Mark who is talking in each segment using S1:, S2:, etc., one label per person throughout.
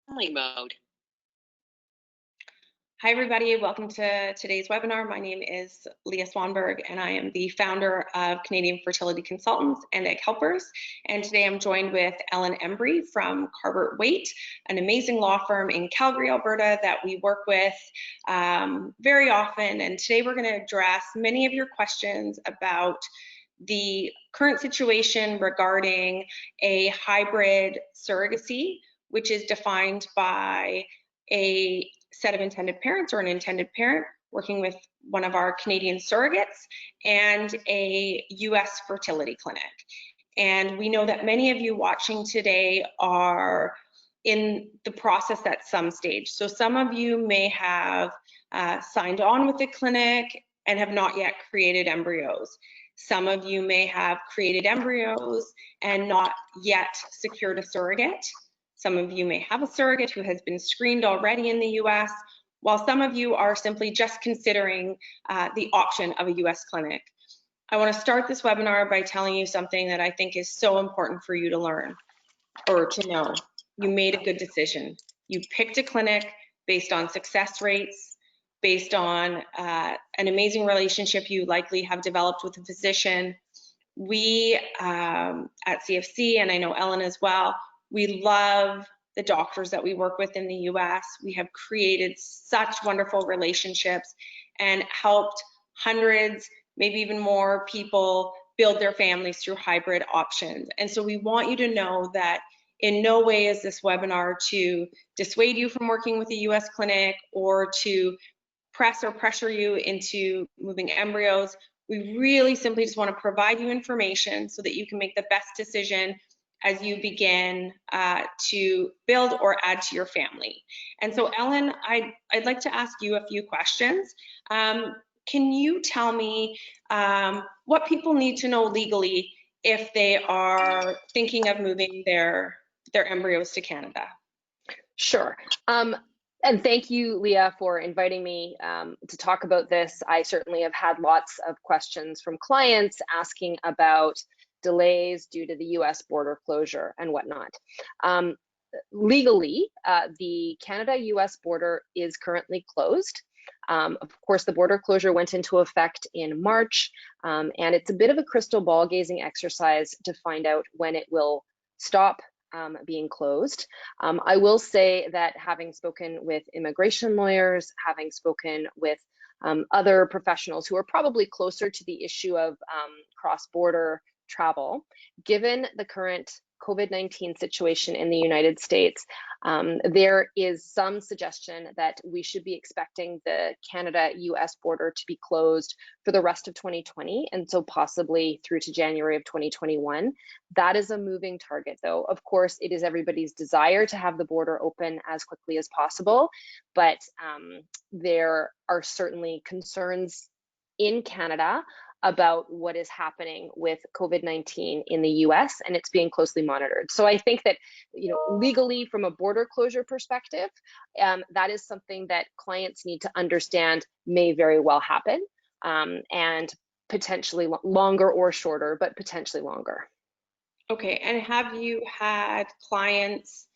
S1: Only mode.
S2: Hi, everybody. Welcome to today's webinar. My name is Leah Swanberg, and I am the founder of Canadian Fertility Consultants and Egg Helpers. And today I'm joined with Ellen Embry from Carbert Waite, an amazing law firm in Calgary, Alberta that we work with very often. And today we're going to address many of your questions about the current situation regarding a hybrid surrogacy, which is defined by a set of intended parents or an intended parent working with one of our Canadian surrogates and a US fertility clinic. And we know that many of you watching today are in the process at some stage. So some of you may have signed on with the clinic and have not yet created embryos. Some of you may have created embryos and not yet secured a surrogate. Some of you may have a surrogate who has been screened already in the US, while some of you are simply just considering the option of a US clinic. I want to start this webinar by telling you something that I think is so important for you to learn or to know. You made a good decision. You picked a clinic based on success rates, based on an amazing relationship you likely have developed with a physician. We at CFC, and I know Ellen as well, we love the doctors that we work with in the US. We have created such wonderful relationships and helped hundreds, maybe even more people build their families through hybrid options. And so we want you to know that in no way is this webinar to dissuade you from working with a US clinic or to press or pressure you into moving embryos. We really simply just want to provide you information so that you can make the best decision as you begin to build or add to your family. And so Ellen, I'd like to ask you a few questions. Can you tell me what people need to know legally if they are thinking of moving their embryos to Canada?
S3: Sure. And thank you, Leah, for inviting me to talk about this. I certainly have had lots of questions from clients asking about delays due to the US border closure and whatnot. Legally, the Canada-US border is currently closed. Of course, the border closure went into effect in March, and it's a bit of a crystal ball gazing exercise to find out when it will stop being closed. I will say that having spoken with immigration lawyers, having spoken with other professionals who are probably closer to the issue of cross-border travel, given the current COVID-19 situation in the United States, there is some suggestion that we should be expecting the Canada-US border to be closed for the rest of 2020 and so possibly through to January of 2021. That is a moving target, though. Of course, it is everybody's desire to have the border open as quickly as possible, but there are certainly concerns in Canada about what is happening with COVID-19 in the US, and it's being closely monitored. So I think that, legally from a border closure perspective, that is something that clients need to understand may very well happen, and potentially longer or shorter, but potentially longer.
S2: Okay, and have you had clients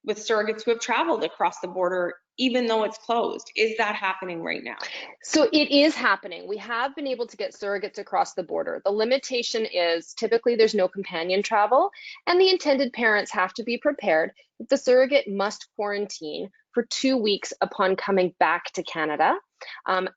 S2: with surrogates who have traveled across the border even though it's closed? Is that happening right now?
S3: So it is happening. We have been able to get surrogates across the border. The limitation is typically there's no companion travel, and the intended parents have to be prepared that the surrogate must quarantine for 2 weeks upon coming back to Canada.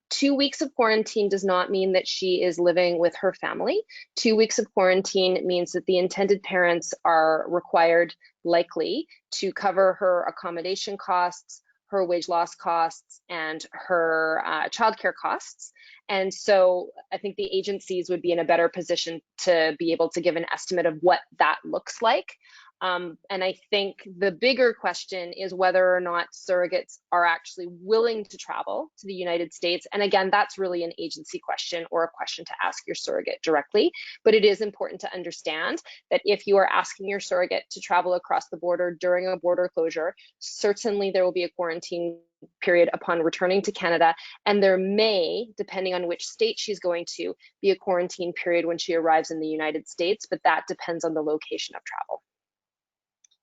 S3: 2 weeks of quarantine does not mean that she is living with her family. 2 weeks of quarantine means that the intended parents are required, likely, to cover her accommodation costs, her wage loss costs, and her childcare costs. And so I think the agencies would be in a better position to be able to give an estimate of what that looks like. And I think the bigger question is whether or not surrogates are actually willing to travel to the United States. And again, that's really an agency question or a question to ask your surrogate directly. But it is important to understand that if you are asking your surrogate to travel across the border during a border closure, certainly there will be a quarantine period upon returning to Canada, and there may, depending on which state she's going to, be a quarantine period when she arrives in the United States, but that depends on the location of travel.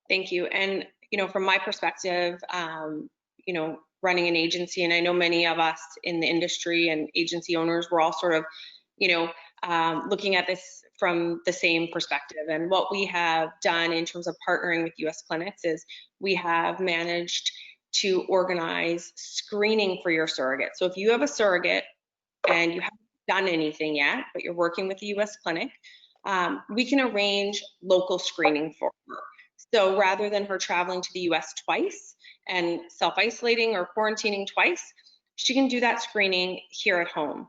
S2: Thank you. And from my perspective, running an agency, and I know many of us in the industry and agency owners, we're all sort of, looking at this from the same perspective. And what we have done in terms of partnering with US clinics is we have managed to organize screening for your surrogate. So if you have a surrogate and you haven't done anything yet, but you're working with the US clinic, we can arrange local screening for her. So rather than her traveling to the US twice and self-isolating or quarantining twice, she can do that screening here at home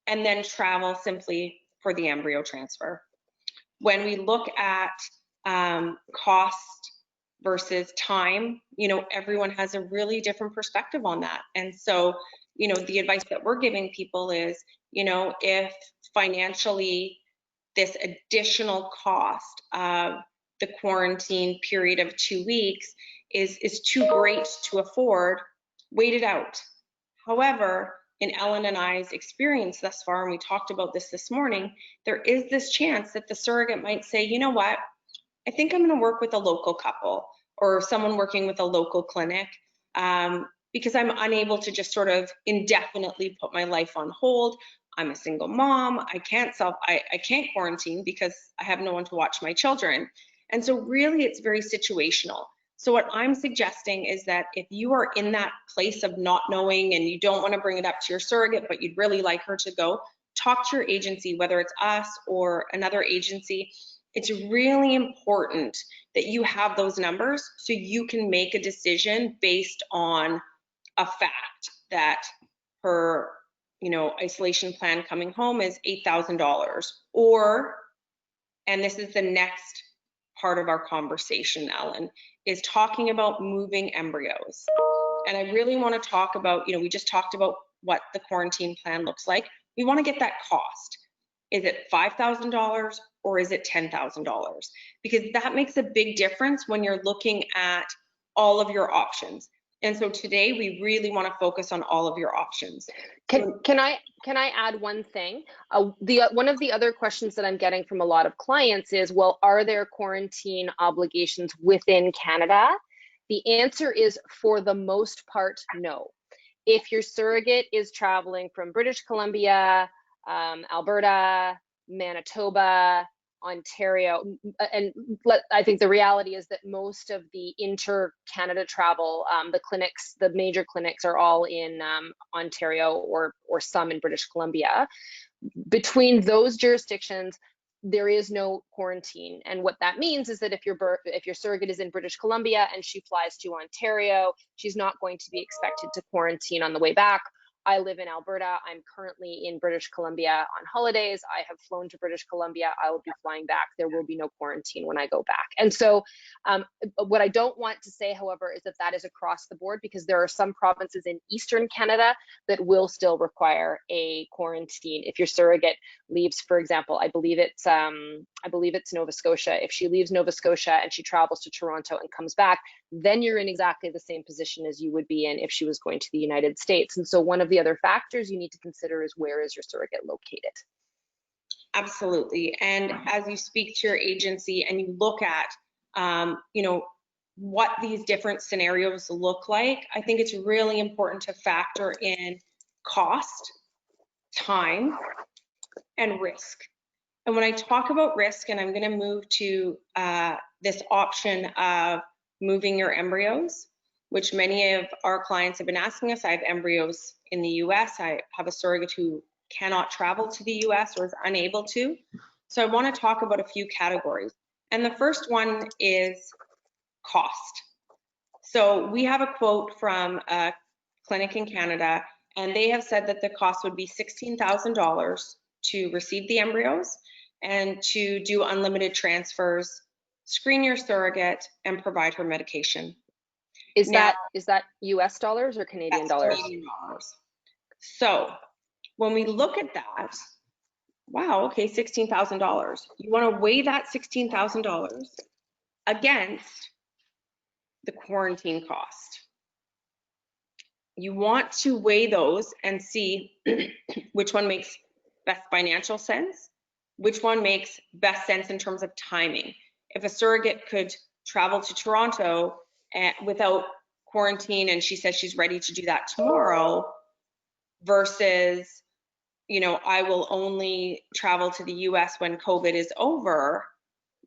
S2: and then travel simply for the embryo transfer. When we look at cost versus time, everyone has a really different perspective on that. And so, the advice that we're giving people is, if financially this additional cost of the quarantine period of 2 weeks is too great to afford, wait it out. However, in Ellen and I's experience thus far, and we talked about this morning, there is this chance that the surrogate might say, you know what, I think I'm going to work with a local couple or someone working with a local clinic, because I'm unable to just sort of indefinitely put my life on hold. I'm a single mom. I can't quarantine because I have no one to watch my children. And so really it's very situational. So what I'm suggesting is that if you are in that place of not knowing and you don't want to bring it up to your surrogate, but you'd really like her to go, talk to your agency, whether it's us or another agency. It's really important that you have those numbers so you can make a decision based on a fact that her, isolation plan coming home is $8,000, or, and this is the next part of our conversation, Ellen, is talking about moving embryos. And I really want to talk about, we just talked about what the quarantine plan looks like. We want to get that cost. Is it $5,000 or is it $10,000? Because that makes a big difference when you're looking at all of your options. And so today we really want to focus on all of your options.
S3: Can I add one thing? One of the other questions that I'm getting from a lot of clients is, well, are there quarantine obligations within Canada? The answer is, for the most part, no. If your surrogate is traveling from British Columbia, Alberta, Manitoba, Ontario, and I think the reality is that most of the inter-Canada travel, the major clinics are all in Ontario or some in British Columbia. Between those jurisdictions, there is no quarantine. And what that means is that if your surrogate is in British Columbia and she flies to Ontario, she's not going to be expected to quarantine on the way back. I live in Alberta. I'm currently in British Columbia on holidays. I have flown to British Columbia. I will be flying back. There will be no quarantine when I go back. And so what I don't want to say, however, is that that is across the board, because there are some provinces in Eastern Canada that will still require a quarantine. If your surrogate leaves, for example, I believe it's Nova Scotia. If she leaves Nova Scotia and she travels to Toronto and comes back, then you're in exactly the same position as you would be in if she was going to the United States. And so one of the other factors you need to consider is, where is your surrogate located?
S2: Absolutely. And as you speak to your agency and you look at, what these different scenarios look like, I think it's really important to factor in cost, time, and risk. And when I talk about risk, and I'm going to move to this option of moving your embryos, which many of our clients have been asking us. I have embryos in the US. I have a surrogate who cannot travel to the US or is unable to. So I want to talk about a few categories. And the first one is cost. So we have a quote from a clinic in Canada, and they have said that the cost would be $16,000 to receive the embryos and to do unlimited transfers, screen your surrogate, and provide her medication.
S3: Is that US dollars or Canadian dollars?
S2: Canadian dollars. So when we look at that, wow, okay, $16,000. You want to weigh that $16,000 against the quarantine cost. You want to weigh those and see which one makes best financial sense, which one makes best sense in terms of timing. If a surrogate could travel to Toronto without quarantine, and she says she's ready to do that tomorrow, versus, you know, I will only travel to the US when COVID is over,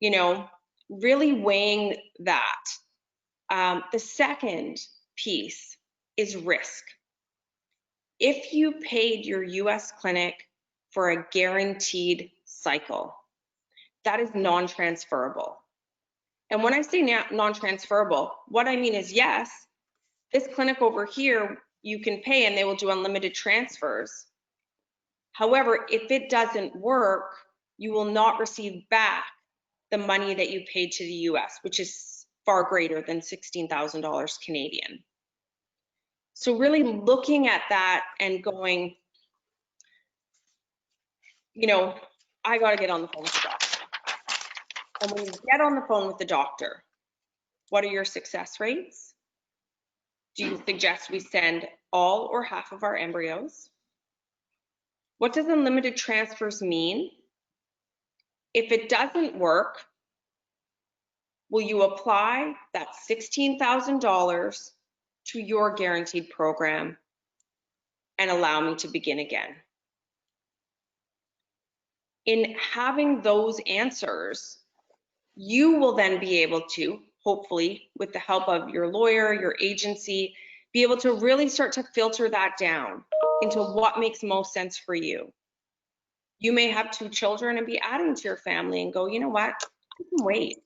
S2: you know, really weighing that. The second piece is risk. If you paid your US clinic for a guaranteed cycle, that is non-transferable. And when I say non-transferable, what I mean is, yes, this clinic over here, you can pay and they will do unlimited transfers. However, if it doesn't work, you will not receive back the money that you paid to the US, which is far greater than $16,000 Canadian. So really looking at that and going, you know, I got to get on the phone with the doctor. And when you get on the phone with the doctor, what are your success rates? Do you suggest we send all or half of our embryos? What does unlimited transfers mean? If it doesn't work, will you apply that $16,000 to your guaranteed program and allow me to begin again? In having those answers, you will then be able to, hopefully, with the help of your lawyer, your agency, be able to really start to filter that down into what makes most sense for you. You may have 2 children and be adding to your family and go, you know what, I can wait.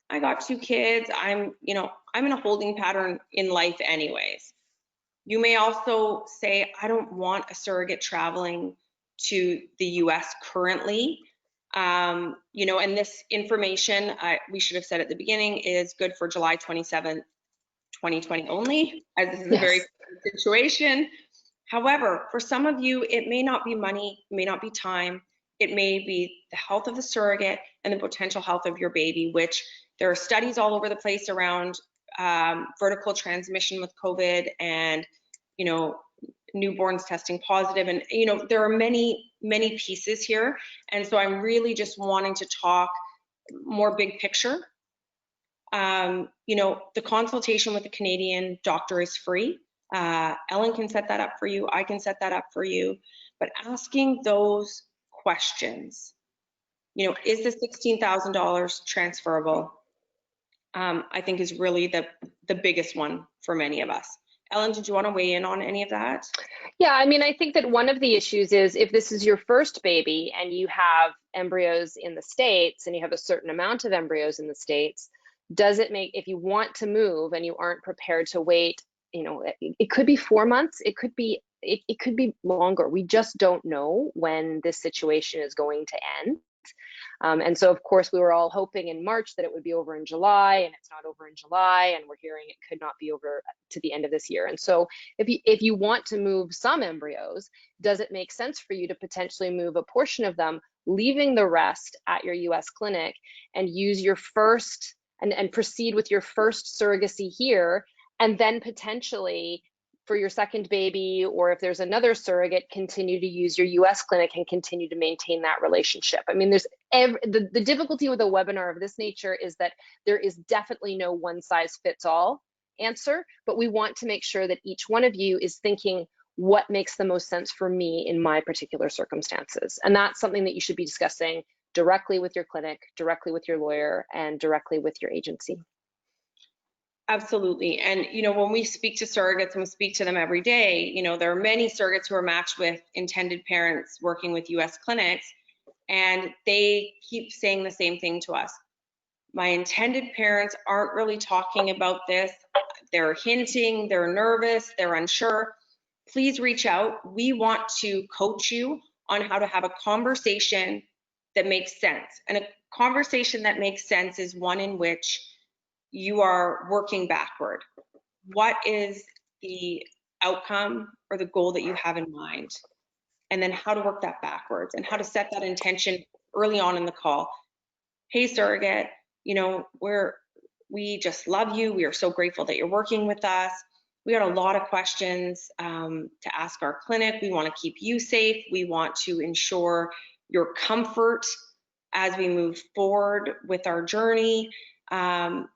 S2: I got 2 kids. I'm in a holding pattern in life anyways. You may also say, I don't want a surrogate traveling to the US currently. And this information, we should have said at the beginning, is good for July 27th, 2020 only, as this is a very different situation. However, for some of you, it may not be money, it may not be time, it may be the health of the surrogate and the potential health of your baby, which there are studies all over the place around vertical transmission with COVID and, newborns testing positive. And, there are many, many pieces here. And so I'm really just wanting to talk more big picture. The consultation with the Canadian doctor is free. Ellen can set that up for you. I can set that up for you. But asking those questions, is the $16,000 transferable? I think is really the biggest one for many of us. Ellen, did you want to weigh in on any of that?
S3: Yeah, I mean, I think that one of the issues is if this is your first baby and you have embryos in the States and you have a certain amount of embryos in the States, does it make, if you want to move and you aren't prepared to wait, it could be 4 months, it could be longer. We just don't know when this situation is going to end. And so, of course, we were all hoping in March that it would be over in July, and it's not over in July, and we're hearing it could not be over to the end of this year. And so if you want to move some embryos, does it make sense for you to potentially move a portion of them, leaving the rest at your US clinic, and use your first, and proceed with your first surrogacy here, and then potentially for your second baby, or if there's another surrogate, continue to use your US clinic and continue to maintain that relationship? I mean, there's the difficulty with a webinar of this nature is that there is definitely no one size fits all answer, but we want to make sure that each one of you is thinking what makes the most sense for me in my particular circumstances. And that's something that you should be discussing directly with your clinic, directly with your lawyer, and directly with your agency.
S2: Absolutely. And, when we speak to surrogates, and we speak to them every day, there are many surrogates who are matched with intended parents working with US clinics, and they keep saying the same thing to us. My intended parents aren't really talking about this. They're hinting, they're nervous, they're unsure. Please reach out. We want to coach you on how to have a conversation that makes sense. And a conversation that makes sense is one in which you are working backward. What is the outcome or the goal that you have in mind? And then how to work that backwards, and how to set that intention early on in the call. Hey, surrogate, we just love you. We are so grateful that you're working with us. We got a lot of questions to ask our clinic. We want to keep you safe. We want to ensure your comfort as we move forward with our journey. And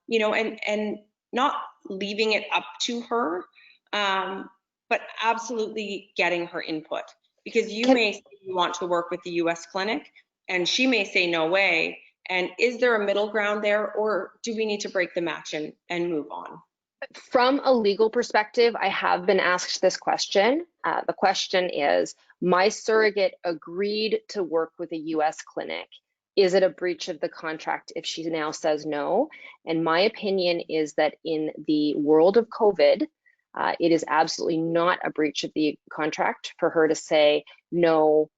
S2: not leaving it up to her, but absolutely getting her input. Because you may say you want to work with the US clinic, and she may say no way. And is there a middle ground there, or do we need to break the match and move on?
S3: From a legal perspective, I have been asked this question. The question is, my surrogate agreed to work with a US clinic. Is it a breach of the contract if she now says no? And my opinion is that in the world of COVID, it is absolutely not a breach of the contract for her to say, no,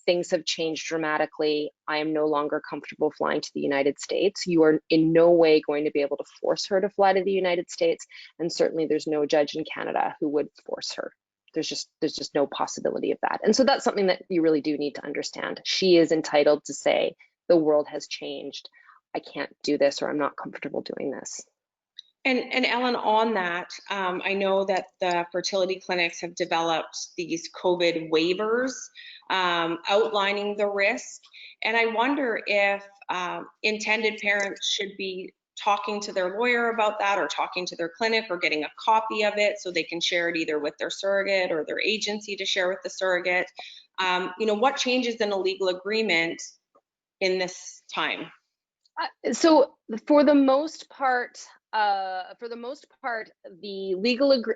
S3: things have changed dramatically. I am no longer comfortable flying to the United States. You are in no way going to be able to force her to fly to the United States. And certainly there's no judge in Canada who would force her. There's just no possibility of that. And so that's something that you really do need to understand. She is entitled to say, the world has changed. I can't do this, or I'm not comfortable doing this.
S2: And Ellen, on that, I know that the fertility clinics have developed these COVID waivers outlining the risk. And I wonder if intended parents should be talking to their lawyer about that, or talking to their clinic, or getting a copy of it so they can share it either with their surrogate or their agency to share with the surrogate. What changes in a legal agreement in this time?
S3: So for the most part,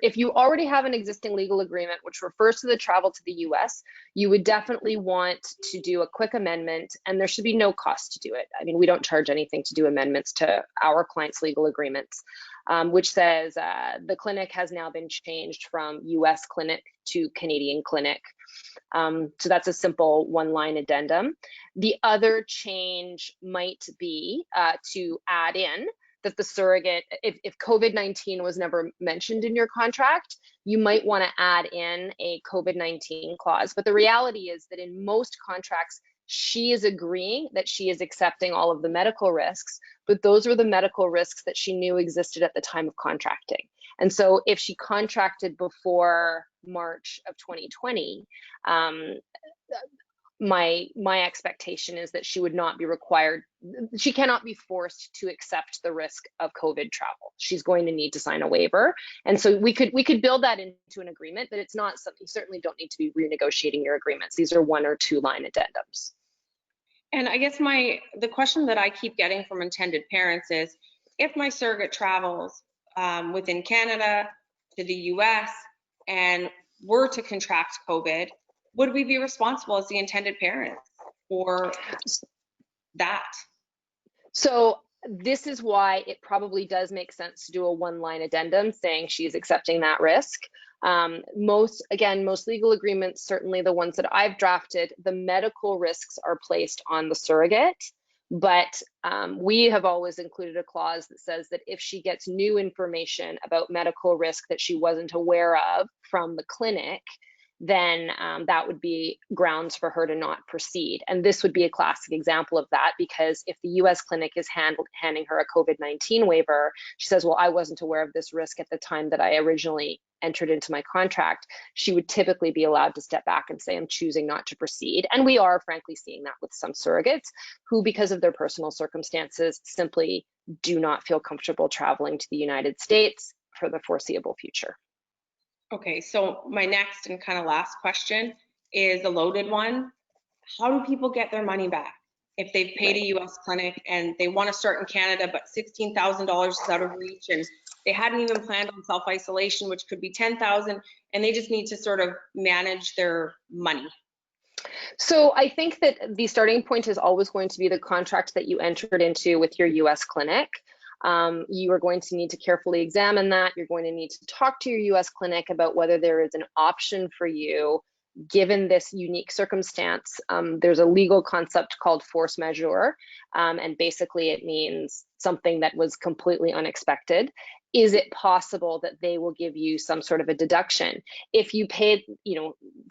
S3: if you already have an existing legal agreement which refers to the travel to the US, you would definitely want to do a quick amendment, and there should be no cost to do it. I mean, we don't charge anything to do amendments to our clients' legal agreements, which says the clinic has now been changed from US clinic to Canadian clinic. So that's a simple one-line addendum. The other change might be to add in that the surrogate, if COVID-19 was never mentioned in your contract, you might want to add in a COVID-19 clause. But the reality is that in most contracts, she is agreeing that she is accepting all of the medical risks, but those were the medical risks that she knew existed at the time of contracting. And so if she contracted before March of 2020, my expectation is that she would not be required, she cannot be forced to accept the risk of COVID travel. She's going to need to sign a waiver. And so we could build that into an agreement, but it's not something, you certainly don't need to be renegotiating your agreements. These are 1 or 2 line addendums.
S2: And I guess the question that I keep getting from intended parents is, if my surrogate travels within Canada to the US and were to contract COVID, would we be responsible as the intended parents for that?
S3: So this is why it probably does make sense to do a 1-line addendum saying she's accepting that risk. Most legal agreements, certainly the ones that I've drafted, the medical risks are placed on the surrogate. But we have always included a clause that says that if she gets new information about medical risk that she wasn't aware of from the clinic, then that would be grounds for her to not proceed. And this would be a classic example of that, because if the US clinic is handing her a COVID-19 waiver, she says, well, I wasn't aware of this risk at the time that I originally entered into my contract, she would typically be allowed to step back and say, I'm choosing not to proceed. And we are frankly seeing that with some surrogates who, because of their personal circumstances, simply do not feel comfortable traveling to the United States for the foreseeable future.
S2: Okay, so my next and kind of last question is a loaded one. How do people get their money back if they've paid a US clinic and they want to start in Canada, but $16,000 is out of reach, and they hadn't even planned on self-isolation, which could be $10,000, and they just need to sort of manage their money?
S3: So I think that the starting point is always going to be the contract that you entered into with your US clinic. You are going to need to carefully examine that. You're going to need to talk to your US clinic about whether there is an option for you given this unique circumstance. There's a legal concept called force majeure, and basically it means something that was completely unexpected. Is it possible that they will give you some sort of a deduction? If you paid,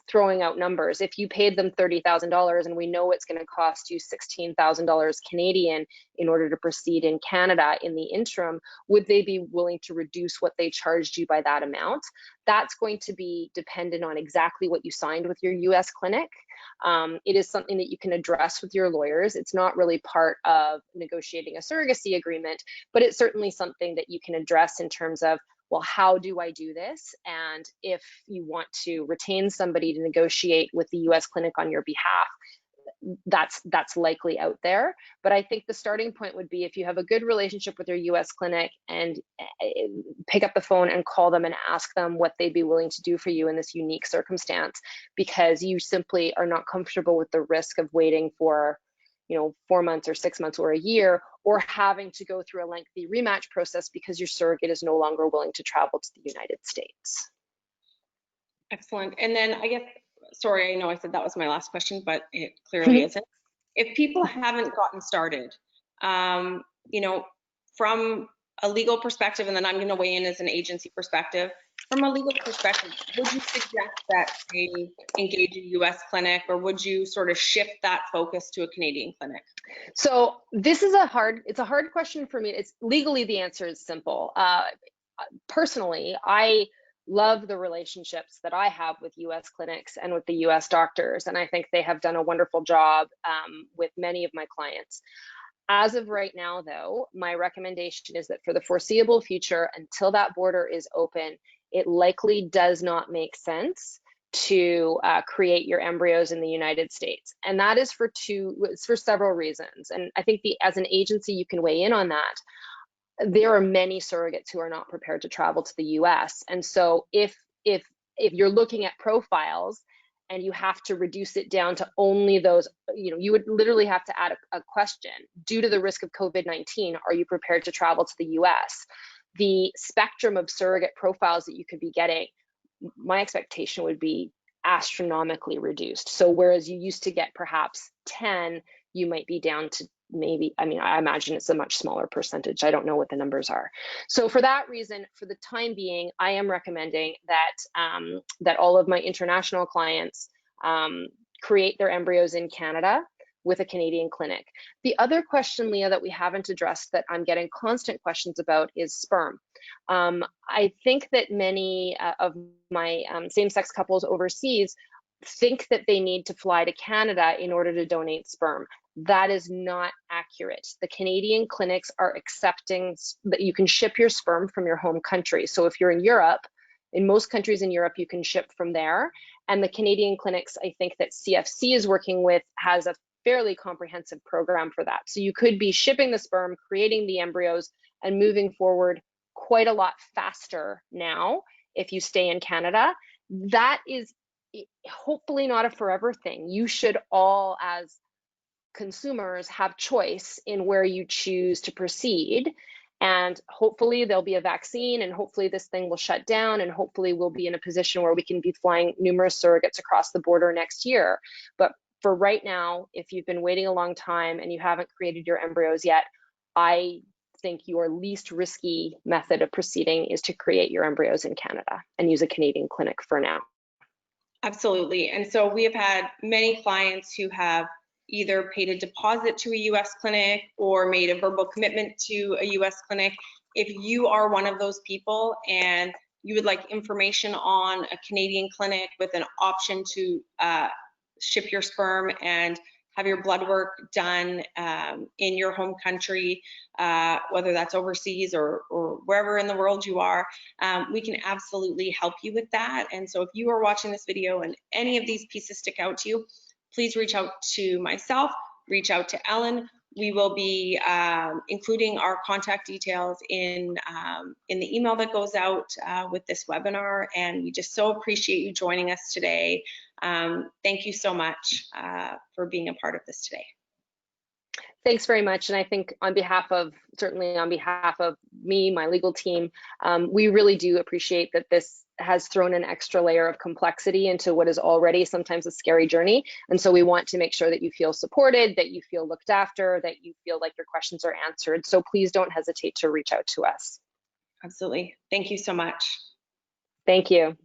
S3: throwing out numbers, if you paid them $30,000 and we know it's going to cost you $16,000 Canadian in order to proceed in Canada in the interim, would they be willing to reduce what they charged you by that amount? That's going to be dependent on exactly what you signed with your US clinic. It is something that you can address with your lawyers. It's not really part of negotiating a surrogacy agreement, but it's certainly something that you can address in terms of, well, how do I do this? And if you want to retain somebody to negotiate with the US clinic on your behalf, that's likely out there. But I think the starting point would be if you have a good relationship with your US clinic, and pick up the phone and call them and ask them what they'd be willing to do for you in this unique circumstance, because you simply are not comfortable with the risk of waiting for 4 months or 6 months or a year, or having to go through a lengthy rematch process because your surrogate is no longer willing to travel to the United States.
S2: Excellent. And then I guess, sorry, I know I said that was my last question, but it clearly isn't. If people haven't gotten started, from a legal perspective, and then I'm going to weigh in as an agency perspective, from a legal perspective, would you suggest that they engage a US clinic, or would you sort of shift that focus to a Canadian clinic?
S3: So this is it's a hard question for me. It's legally, the answer is simple. Personally, I love the relationships that I have with US clinics and with the US doctors, and I think they have done a wonderful job with many of my clients. As of right now, though, my recommendation is that for the foreseeable future, until that border is open, it likely does not make sense to create your embryos in the United States. And that is for several reasons. And I think as an agency, you can weigh in on that. There are many surrogates who are not prepared to travel to the US. And so if you're looking at profiles and you have to reduce it down to only those, you would literally have to add a question. Due to the risk of COVID-19, are you prepared to travel to the US? The spectrum of surrogate profiles that you could be getting, my expectation would be astronomically reduced. So whereas you used to get perhaps 10, you might be down to maybe, I imagine it's a much smaller percentage. I don't know what the numbers are. So for that reason, for the time being, I am recommending that that all of my international clients create their embryos in Canada with a Canadian clinic. The other question, Leah, that we haven't addressed that I'm getting constant questions about is sperm. I think that many of my same-sex couples overseas think that they need to fly to Canada in order to donate sperm. That is not accurate. The Canadian clinics are accepting that you can ship your sperm from your home country. So if you're in Europe, in most countries in Europe, you can ship from there. And the Canadian clinics, I think that CFC is working with, has a fairly comprehensive program for that. So you could be shipping the sperm, creating the embryos, and moving forward quite a lot faster now if you stay in Canada. That is hopefully not a forever thing. You should all, as consumers, have choice in where you choose to proceed. And hopefully there'll be a vaccine, and hopefully this thing will shut down, and hopefully we'll be in a position where we can be flying numerous surrogates across the border next year. But for right now, if you've been waiting a long time and you haven't created your embryos yet, I think your least risky method of proceeding is to create your embryos in Canada and use a Canadian clinic for now.
S2: Absolutely. And so we have had many clients who have either paid a deposit to a US clinic or made a verbal commitment to a US clinic. If you are one of those people and you would like information on a Canadian clinic with an option to ship your sperm and have your blood work done in your home country, whether that's overseas or wherever in the world you are, we can absolutely help you with that. And so if you are watching this video and any of these pieces stick out to you, please reach out to myself, reach out to Ellen. We will be including our contact details in the email that goes out with this webinar. And we just so appreciate you joining us today. Thank you so much for being a part of this today.
S3: Thanks very much. And I think certainly on behalf of me, my legal team, we really do appreciate that this has thrown an extra layer of complexity into what is already sometimes a scary journey. And so we want to make sure that you feel supported, that you feel looked after, that you feel like your questions are answered. So please don't hesitate to reach out to us.
S2: Absolutely. Thank you so much.
S3: Thank you.